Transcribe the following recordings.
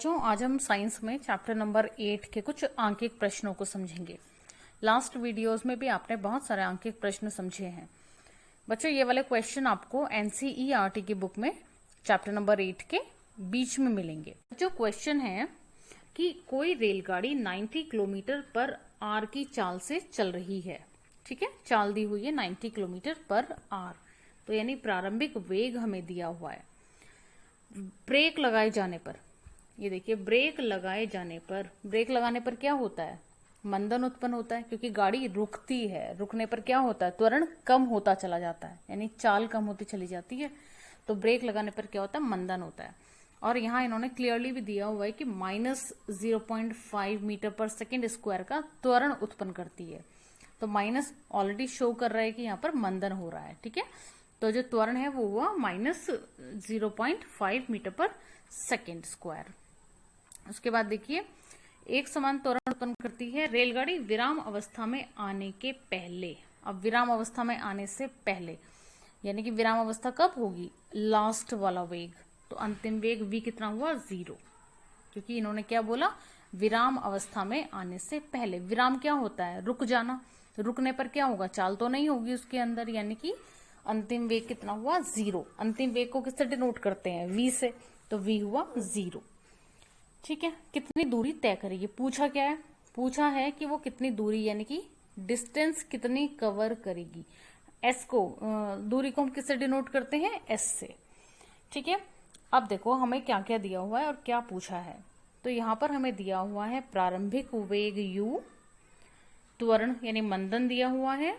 बच्चों, आज हम साइंस में चैप्टर नंबर 8 के कुछ आंकिक प्रश्नों को समझेंगे। लास्ट वीडियोस में भी आपने बहुत सारे आंकिक प्रश्न समझे हैं। बच्चों, ये वाले क्वेश्चन आपको एनसीईआरटी की बुक में चैप्टर नंबर 8 के बीच में मिलेंगे। जो क्वेश्चन है कि कोई रेलगाड़ी 90 किलोमीटर पर आर की चाल से चल रही है। ठीक है, चाल दी हुई है 90 किलोमीटर पर आर, तो यानी प्रारंभिक वेग हमें दिया हुआ है। ब्रेक लगाए जाने पर, ये देखिए, ब्रेक लगाने पर क्या होता है? मंदन उत्पन्न होता है, क्योंकि गाड़ी रुकती है। रुकने पर क्या होता है? त्वरण कम होता चला जाता है, यानी चाल कम होती चली जाती है। तो ब्रेक लगाने पर क्या होता है? मंदन होता है। और यहाँ इन्होंने क्लियरली भी दिया हुआ है कि -0.5 मीटर पर सेकेंड स्क्वायर का त्वरण उत्पन्न करती है। तो माइनस ऑलरेडी शो कर रहा है कि यहाँ पर मंदन हो रहा है। ठीक है, तो जो त्वरण है वो हुआ -0.5 मीटर पर सेकेंड स्क्वायर। उसके बाद देखिए, एक समान त्वरण उत्पन्न करती है रेलगाड़ी विराम अवस्था में आने के पहले। अब विराम अवस्था में आने से पहले, यानी कि विराम अवस्था कब होगी? लास्ट वाला वेग। तो अंतिम वेग v कितना हुआ? 0, क्योंकि इन्होंने क्या बोला? विराम अवस्था में आने से पहले। विराम क्या होता है? रुक जाना। रुकने पर क्या होगा? चाल तो नहीं होगी उसके अंदर, यानी कि अंतिम वेग कितना हुआ? 0। अंतिम वेग को किससे डिनोट करते हैं? v से, तो v हुआ 0। ठीक है, कितनी दूरी तय करेगी? पूछा क्या है? पूछा है कि वो कितनी दूरी, यानी कि डिस्टेंस कितनी कवर करेगी। s को, दूरी को हम किससे डिनोट करते हैं? s से। ठीक है, अब देखो हमें क्या क्या दिया हुआ है और क्या पूछा है। तो यहाँ पर हमें दिया हुआ है प्रारंभिक वेग u, त्वरण यानी मंदन दिया हुआ है,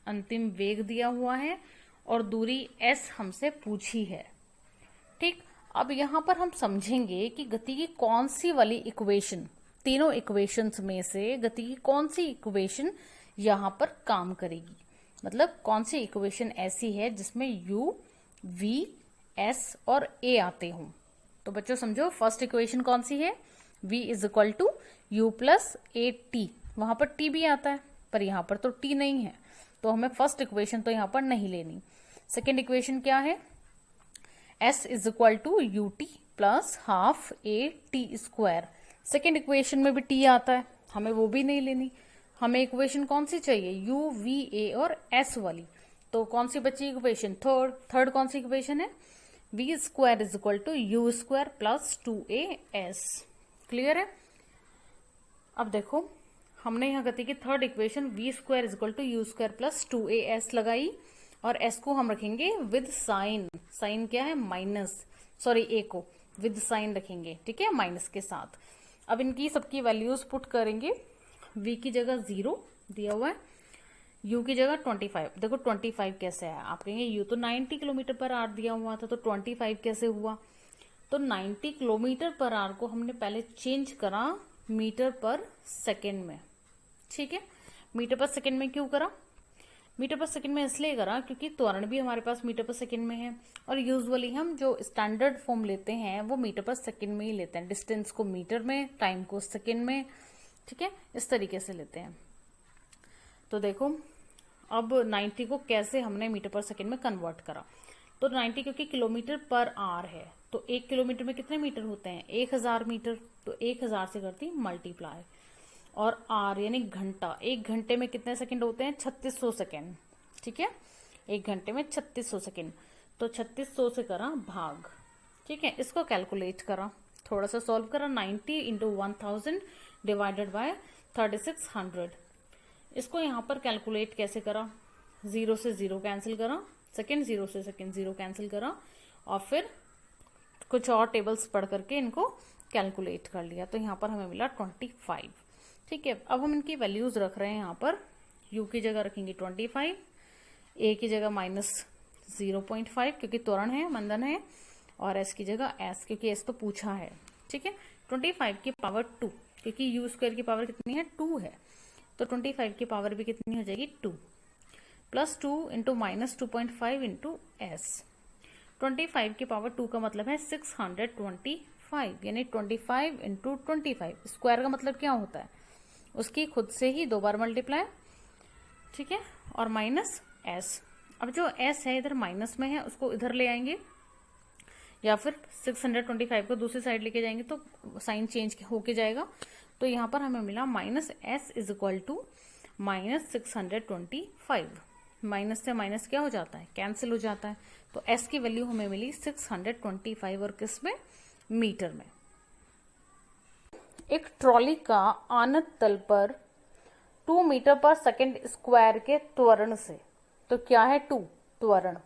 अंतिम वेग दिया हुआ है और दूरी s हमसे पूछी है। ठीक, अब यहाँ पर हम समझेंगे कि गति की कौन सी वाली इक्वेशन, तीनों इक्वेशंस में से गति की कौन सी इक्वेशन यहाँ पर काम करेगी। मतलब कौन सी इक्वेशन ऐसी है जिसमें u, v, s और a आते हों। तो बच्चों समझो, फर्स्ट इक्वेशन कौन सी है? v = u + at। वहां पर t भी आता है, पर यहाँ पर तो t नहीं है, तो हमें फर्स्ट इक्वेशन तो यहाँ पर नहीं लेनी। सेकेंड इक्वेशन क्या है? s = ut + ½ at²। Second equation में भी t आता है, हमें वो भी नहीं लेनी। हमें इक्वेशन कौन सी चाहिए? u, v, a और s वाली। तो कौन सी बची इक्वेशन? थर्ड कौन सी इक्वेशन है? v² = u² + 2as। क्लियर है? अब देखो, हमने यहाँ गति की third equation v² = u² + 2as लगाई, और s को हम रखेंगे विद साइन। साइन क्या है? a को विद साइन रखेंगे। ठीक है, माइनस के साथ। अब इनकी सबकी वैल्यूज पुट करेंगे। v की जगह 0 दिया हुआ है, u की जगह 25। देखो 25 कैसे है? आप कहेंगे u तो 90 किलोमीटर पर आर दिया हुआ था, तो 25 कैसे हुआ? तो 90 किलोमीटर पर आर को हमने पहले चेंज करा मीटर पर सेकेंड में। ठीक है, मीटर पर सेकेंड में क्यों करा? मीटर पर सेकंड में इसलिए करा क्योंकि त्वरण भी हमारे पास मीटर पर सेकंड में है, और यूजुअली हम जो स्टैंडर्ड फॉर्म लेते हैं वो मीटर पर सेकंड में ही लेते हैं। डिस्टेंस को मीटर में, टाइम को सेकंड में। ठीक है, इस तरीके से लेते हैं। तो देखो, अब 90 को कैसे हमने मीटर पर सेकंड में कन्वर्ट करा। तो 90 क्योंकि किलोमीटर पर आर है, तो 1 किलोमीटर में कितने मीटर होते हैं? 1000 मीटर। तो 1000 से करती मल्टीप्लाई, और आर यानी घंटा। 1 घंटे में कितने सेकंड होते हैं? 3600 सेकंड। ठीक है, 1 घंटे में 3600 सेकंड। तो 3600 से करा भाग। ठीक है, इसको कैलकुलेट करा, थोड़ा सा सॉल्व करा। 90 × 1000 डिवाइडेड बाय 3600। इसको यहाँ पर कैलकुलेट कैसे करा? 0 से 0 कैंसिल करा, सेकंड 0 से सेकंड 0 कैंसिल करा, और फिर कुछ और टेबल्स पढ़ करके इनको कैलकुलेट कर लिया। तो यहाँ पर हमें मिला 25। ठीक है, अब हम इनकी वैल्यूज रख रहे हैं। यहाँ पर u की जगह रखेंगे 25, a की जगह -0.5 क्योंकि त्वरण है, मंदन है, और s की जगह s क्योंकि s तो पूछा है। ठीक है, 25 की पावर 2, क्योंकि u² की पावर कितनी है? 2 है, तो 25 की पावर भी कितनी हो जाएगी? 2 + 2 × -2.5 × s। 25 की पावर 2 का मतलब है 625, यानी 25 × 25। स्क्वायर का मतलब क्या होता है? उसकी खुद से ही 2 बार मल्टीप्लाई। ठीक है, और माइनस s। अब जो s है इधर माइनस में है, उसको इधर ले आएंगे। या फिर 625 को दूसरी साइड लेके जाएंगे तो साइन चेंज होके जाएगा। तो यहाँ पर हमें मिला minus S is equal to minus 625। Minus से माइनस क्या हो जाता है, कैंसिल हो जाता है। तो एस की वैल्यू हमें मिली 625 और किस में, मीटर में। एक ट्रॉली का आनत तल पर 2 मीटर पर सेकेंड स्क्वायर के त्वरण से, तो क्या है 2 त्वरण,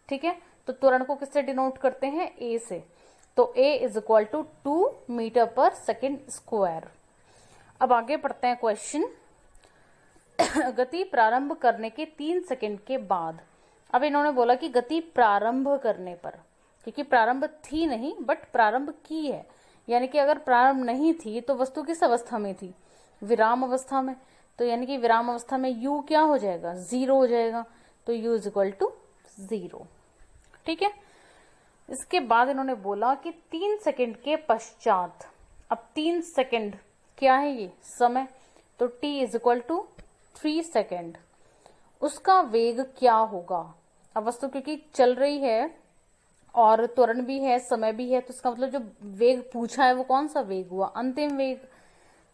ठीक है। तो त्वरण को किससे डिनोट करते हैं, ए से। तो ए इज इक्वल टू 2 मीटर पर सेकेंड स्क्वायर। अब आगे पढ़ते हैं क्वेश्चन। गति प्रारंभ करने के 3 सेकेंड के बाद, अब इन्होंने बोला कि गति प्रारंभ करने पर, क्योंकि प्रारंभ थी नहीं बट प्रारंभ की है, यानी कि अगर प्रारंभ नहीं थी तो वस्तु किस अवस्था में थी, विराम अवस्था में। तो यानी कि विराम अवस्था में u क्या हो जाएगा, 0 हो जाएगा। तो u इज इक्वल टू 0, ठीक है। इसके बाद इन्होंने बोला कि 3 सेकेंड के पश्चात, अब 3 सेकेंड क्या है ये समय, तो t is equal to 3 second, उसका वेग क्या होगा। अब वस्तु क्योंकि चल रही है और त्वरण भी है, समय भी है, तो इसका मतलब जो वेग पूछा है वो कौन सा वेग हुआ, अंतिम वेग।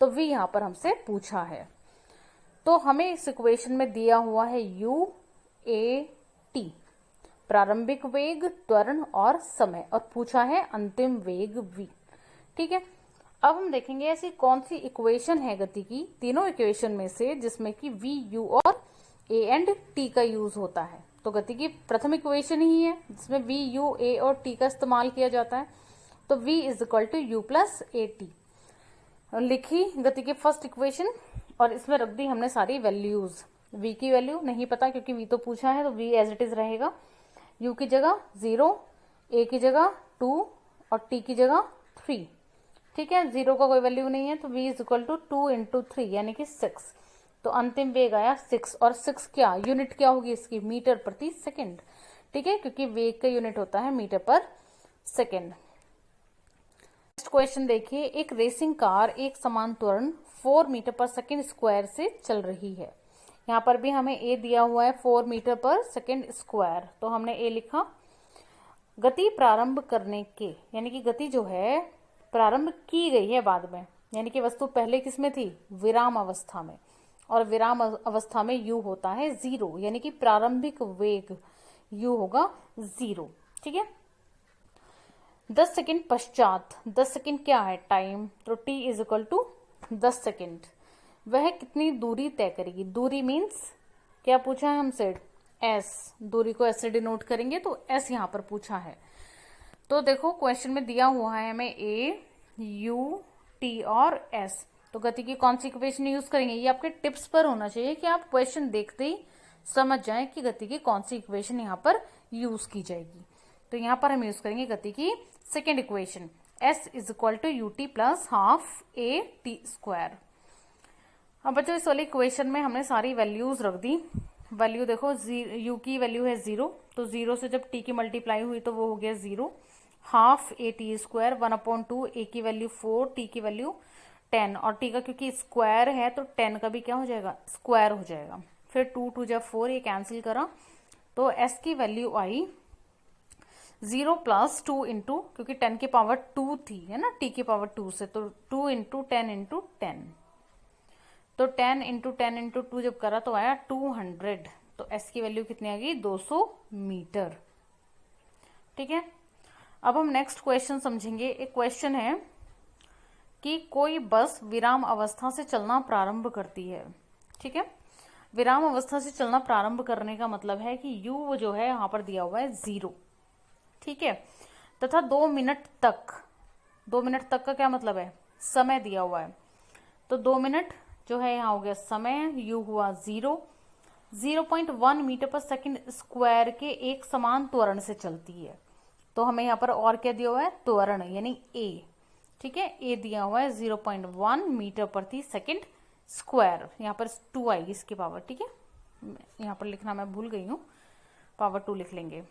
तो v यहां पर हमसे पूछा है। तो हमें इस इक्वेशन में दिया हुआ है u a t, प्रारंभिक वेग, त्वरण और समय, और पूछा है अंतिम वेग v, ठीक है। अब हम देखेंगे ऐसी कौन सी इक्वेशन है गति की, तीनों इक्वेशन में से, जिसमें कि v, u और a एंड t का यूज होता है। तो गति की प्रथम इक्वेशन ही है जिसमें v, u, a और t का इस्तेमाल किया जाता है। तो v is equal to u plus A T लिखी गति की फर्स्ट इक्वेशन, और इसमें रख दी हमने सारी वैल्यूज। v की वैल्यू नहीं पता क्योंकि v तो पूछा है, तो v एज इट इज रहेगा। u की जगह 0, a की जगह 2 और t की जगह 3, ठीक है। 0 का कोई वैल्यू नहीं है, तो v is equal to 2 into 3 यानी कि 6। तो अंतिम वेग आया 6, और 6 क्या यूनिट क्या होगी इसकी, मीटर प्रति सेकेंड, ठीक है, क्योंकि वेग का यूनिट होता है मीटर पर सेकेंड। नेक्स्ट क्वेश्चन देखिए, एक रेसिंग कार एक समान त्वरण 4 मीटर पर सेकेंड स्क्वायर से चल रही है। यहाँ पर भी हमें a दिया हुआ है 4 मीटर पर सेकेंड स्क्वायर, तो हमने a लिखा। गति प्रारंभ करने के, यानी कि गति जो है प्रारंभ की गई है बाद में, यानी कि वस्तु पहले किस में थी, विराम अवस्था में, और विराम अवस्था में u होता है 0, यानी कि प्रारंभिक वेग u होगा 0, ठीक है। 10 सेकेंड पश्चात, 10 सेकेंड क्या है टाइम, तो t is equal to 10 second, वह कितनी दूरी तय करेगी। दूरी मीन्स क्या पूछा है हमसे, s, दूरी को s से डिनोट करेंगे, तो s यहाँ पर पूछा है। तो देखो क्वेश्चन में दिया हुआ है हमें a, u, t और s, तो गति की कौन सी इक्वेशन यूज करेंगे, ये आपके टिप्स पर होना चाहिए कि आप क्वेश्चन देखते ही समझ जाएं कि गति की कौन सी इक्वेशन यहाँ पर यूज की जाएगी। तो यहाँ पर हम यूज करेंगे गति की second equation, s is equal to U T plus half A T square. अब बच्चों इस वाली इक्वेशन में हमने सारी वैल्यूज रख दी। वैल्यू देखो, u की वैल्यू है 0, तो 0 से जब t की मल्टीप्लाई हुई तो वो हो गया 0, half A T square 1/2, a की वैल्यू 4, t की वैल्यू 10, और t का क्योंकि स्क्वायर है तो 10 का भी क्या हो जाएगा, स्क्वायर हो जाएगा। फिर 2 2 जब 4, ये कैंसिल करा, तो s की वैल्यू आई 0 प्लस 2 इंटू, क्योंकि 10 की पावर 2 थी, है ना, t की पावर 2 से, तो 2 इंटू 10 इंटू 10, तो 10 इंटू 10 इंटू 2 जब करा तो आया 200, तो s की वैल्यू कितनी आ गई, 200 मीटर, ठीक है। अब हम नेक्स्ट क्वेश्चन समझेंगे। एक क्वेश्चन है कि कोई बस विराम अवस्था से चलना प्रारंभ करती है, ठीक है। विराम अवस्था से चलना प्रारंभ करने का मतलब है कि u जो है यहाँ पर दिया हुआ है 0, ठीक है, तथा 2 मिनट तक, 2 मिनट तक का क्या मतलब है, समय दिया हुआ है, तो 2 मिनट जो है यहाँ हो गया समय, u हुआ 0, 0.1 मीटर पर सेकेंड स्क्वायर के एक समान त्वरण से चलती है। तो हमें यहाँ पर और क्या दिया हुआ है, त्वरण यानी a, ठीक है, a दिया हुआ है 0.1 मीटर प्रति सेकेंड स्क्वायर, यहाँ पर 2 आएगी इसकी पावर, ठीक है, यहाँ पर लिखना मैं भूल गई हूँ, पावर 2 लिख लेंगे।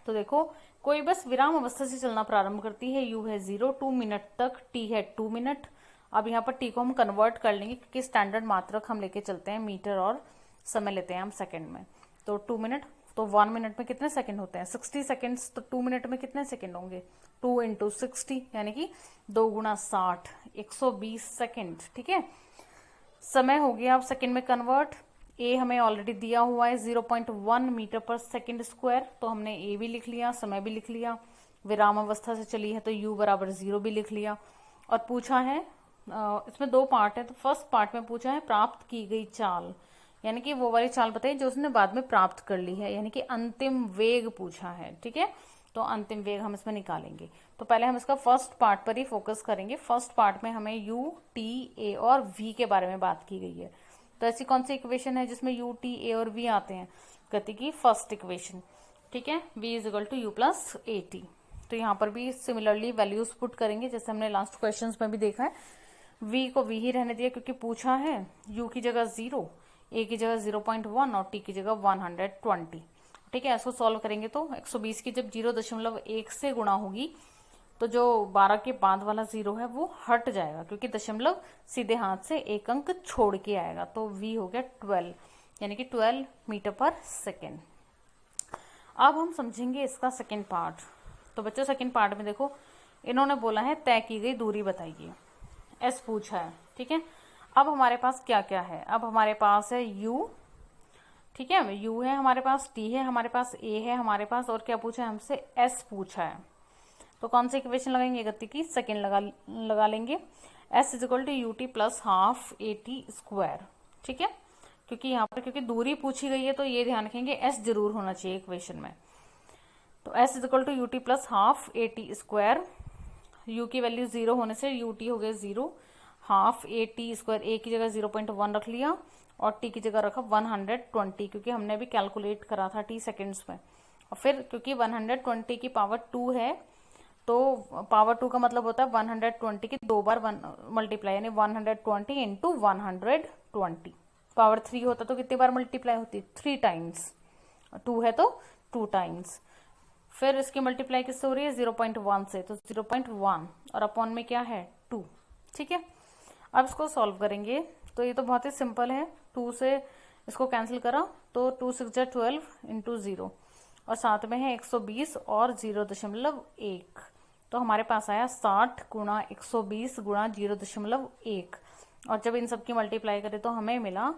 तो देखो कोई बस विराम अवस्था से चलना प्रारंभ करती है, u है 0, 2 मिनट तक, t है 2 मिनट। अब यहाँ पर t को हम कन्वर्ट कर लेंगे क्योंकि स्टैंडर्ड मात्रक हम लेके चलते हैं मीटर और समय लेते हैं हम सेकंड में, तो 2 मिनट तो 1 मिनट में कितने सेकंड होते हैं 60 सेकंड्स, तो 2 मिनट में कितने सेकंड होंगे 2 इंटू 60 यानी कि 2 गुणा 60 120 सेकंड। ठीक है, समय हो गया अब सेकंड में कन्वर्ट। ए हमें ऑलरेडी दिया हुआ है 0.1 मीटर पर सेकंड स्क्वायर, तो हमने ए भी लिख लिया, समय भी लिख लिया, विराम अवस्था से चली है तो u बराबर 0 भी लिख लिया। और पूछा है इसमें 2 पार्ट है, तो फर्स्ट पार्ट में पूछा है प्राप्त की गई चाल, यानी कि वो वाली चाल बताइए जो उसने बाद में प्राप्त कर ली है, यानी कि अंतिम वेग पूछा है। ठीक है, तो अंतिम वेग हम इसमें निकालेंगे। तो पहले हम इसका फर्स्ट पार्ट पर ही फोकस करेंगे। फर्स्ट पार्ट में हमें u, t, a और v के बारे में बात की गई है। तो ऐसी कौन सी इक्वेशन है जिसमें u, t, a और v आते हैं, गति की फर्स्ट इक्वेशन। ठीक है, v is equal to U plus A T. तो यहाँ पर भी सिमिलरली वैल्यूज पुट करेंगे जैसे हमने लास्ट क्वेश्चन में भी देखा है। v को v ही रहने दिया क्योंकि पूछा है u की जगह 0, a की जगह 0.1 और t की जगह 120। ठीक है, इसको सॉल्व करेंगे तो 120 की जब 0.1 से गुणा होगी तो जो 12 के बाद वाला 0 है वो हट जाएगा, क्योंकि दशमलव सीधे हाथ से एक अंक छोड़ के आएगा। तो v हो गया 12, यानी कि 12 मीटर पर सेकेंड। अब हम समझेंगे इसका सेकेंड पार्ट। तो बच्चों सेकेंड पार्ट में देखो, इन्होंने बोला है तय की गई दूरी बताइए, s पूछा है। ठीक है, अब हमारे पास क्या क्या है, अब हमारे पास है u, ठीक है, u है हमारे पास, t है हमारे पास, a है हमारे पास, और क्या पूछा है हमसे, s पूछा है। तो कौन सी इक्वेशन लगाएंगे, गति की सेकेंड लगा लेंगे। s is equal to U T plus half A T square. ठीक है, क्योंकि यहाँ पर क्योंकि दूरी पूछी गई है तो ये ध्यान रखेंगे s जरूर होना चाहिए इक्वेशन में। तो s is equal to U T plus half A T square, u की वैल्यू 0 होने से यू टी हो गया 0, half A T square, a की जगह 0.1 रख लिया और t की जगह रखा 120, क्योंकि हमने भी कैलकुलेट करा था t सेकेंड्स में। और फिर क्योंकि 120 की पावर 2 है तो पावर 2 का मतलब होता है 120 की 2 बार मल्टीप्लाई, यानी 120 इंटू 120। पावर 3 होता तो कितनी बार मल्टीप्लाई होती, 3 टाइम्स, 2 है तो 2 टाइम्स। फिर इसकी मल्टीप्लाई किससे हो रही है 0.1 से, तो 0.1 और अपॉन में क्या है 2। ठीक है, अब इसको सॉल्व करेंगे तो ये तो बहुत ही सिंपल है, 2 से इसको कैंसिल करा तो 2 6 जा 12 इंटू 0 और साथ में है 120 और 0.1, तो हमारे पास आया 60 गुणा 120 गुणा 0.1, और जब इन सब की मल्टीप्लाई करें तो हमें मिला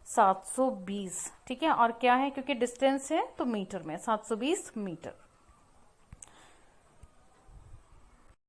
720। ठीक है, और क्या है क्योंकि डिस्टेंस है तो मीटर में 720 मीटर।